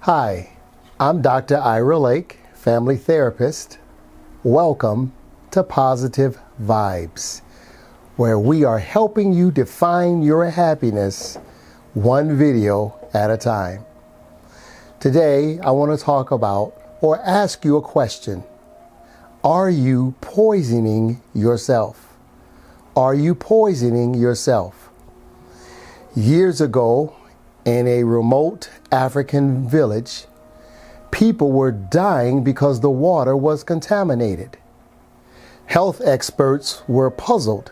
Hi, I'm Dr. Ira Lake, family therapist. Welcome to Positive Vibes, where we are helping you define your happiness one video at a time. Today, I want to talk about or ask you a question. Are you poisoning yourself? Are you poisoning yourself? Years ago, in a remote African village, people were dying because the water was contaminated. Health experts were puzzled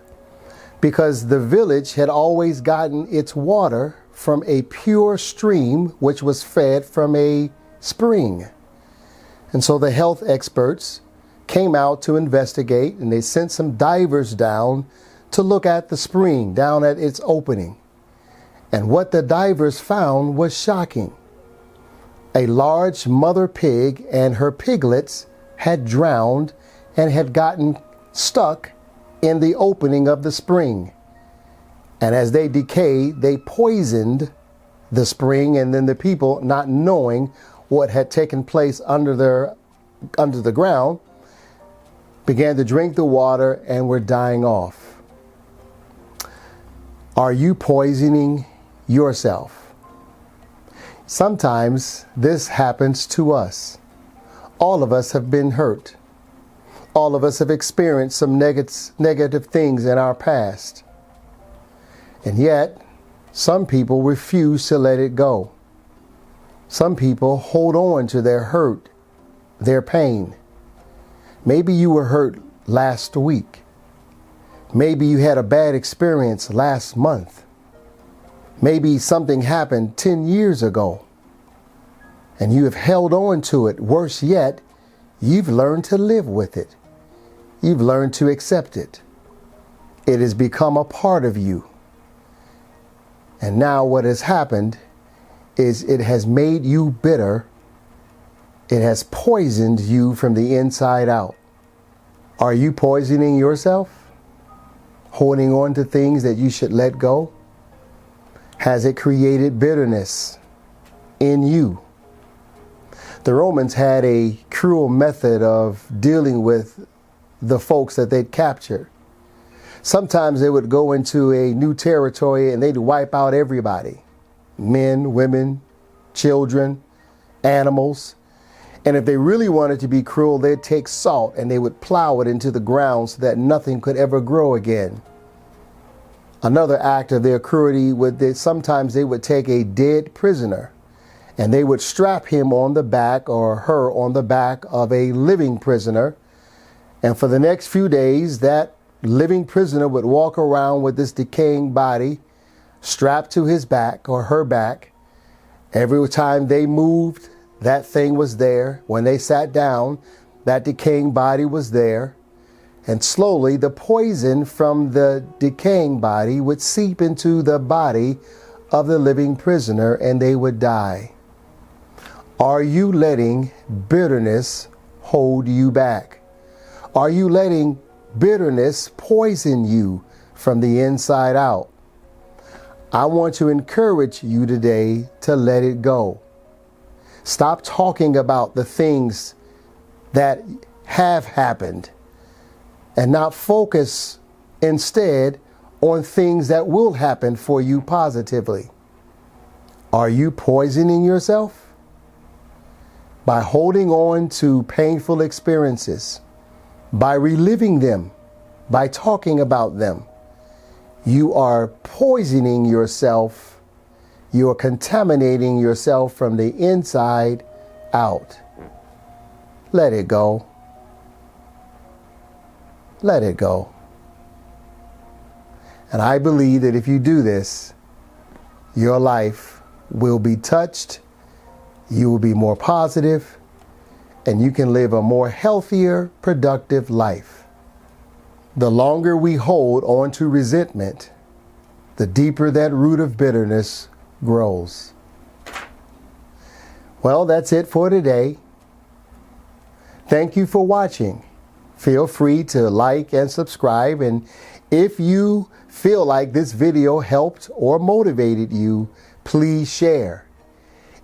because the village had always gotten its water from a pure stream which was fed from a spring. And so the health experts came out to investigate, and they sent some divers down to look at the spring, down at its opening. And what the divers found was shocking. A large mother pig and her piglets had drowned and had gotten stuck in the opening of the spring. And as they decayed, they poisoned the spring, and then the people, not knowing what had taken place under the ground, began to drink the water and were dying off. Are you poisoning yourself? Sometimes this happens to us. All of us have been hurt. All of us have experienced some negative things in our past. And yet, some people refuse to let it go. Some people hold on to their hurt, their pain. Maybe you were hurt last week. Maybe you had a bad experience last month. Maybe something happened 10 years ago and you have held on to it. Worse yet, you've learned to live with it. You've learned to accept it. It has become a part of you. And now what has happened is it has made you bitter. It has poisoned you from the inside out. Are you poisoning yourself? Holding on to things that you should let go? Has it created bitterness in you? The Romans had a cruel method of dealing with the folks that they'd captured. Sometimes they would go into a new territory and they'd wipe out everybody. Men, women, children, animals. And if they really wanted to be cruel, they'd take salt and they would plow it into the ground so that nothing could ever grow again. Another act of their cruelty would that sometimes they would take a dead prisoner and they would strap him on the back or her on the back of a living prisoner. And for the next few days, that living prisoner would walk around with this decaying body strapped to his back or her back. Every time they moved, that thing was there. When they sat down, that decaying body was there. And slowly the poison from the decaying body would seep into the body of the living prisoner and they would die. Are you letting bitterness hold you back? Are you letting bitterness poison you from the inside out? I want to encourage you today to let it go. Stop talking about the things that have happened and not focus instead on things that will happen for you positively. Are you poisoning yourself? By holding on to painful experiences, by reliving them, by talking about them, you are poisoning yourself. You are contaminating yourself from the inside out. Let it go. Let it go. And I believe that if you do this, your life will be touched, you will be more positive, and you can live a more healthier, productive life. The longer we hold on to resentment, the deeper that root of bitterness grows. Well, that's it for today. Thank you for watching. Feel free to like and subscribe. And if you feel like this video helped or motivated you, please share.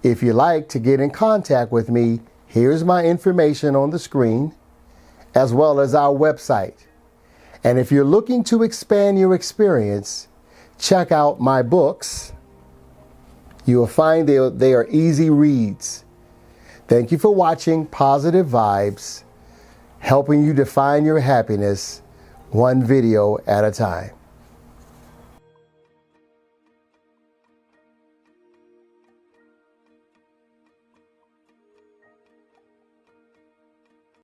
If you like to get in contact with me, here's my information on the screen, as well as our website. And if you're looking to expand your experience, check out my books. You will find they are easy reads. Thank you for watching Positive Vibes, helping you define your happiness one video at a time.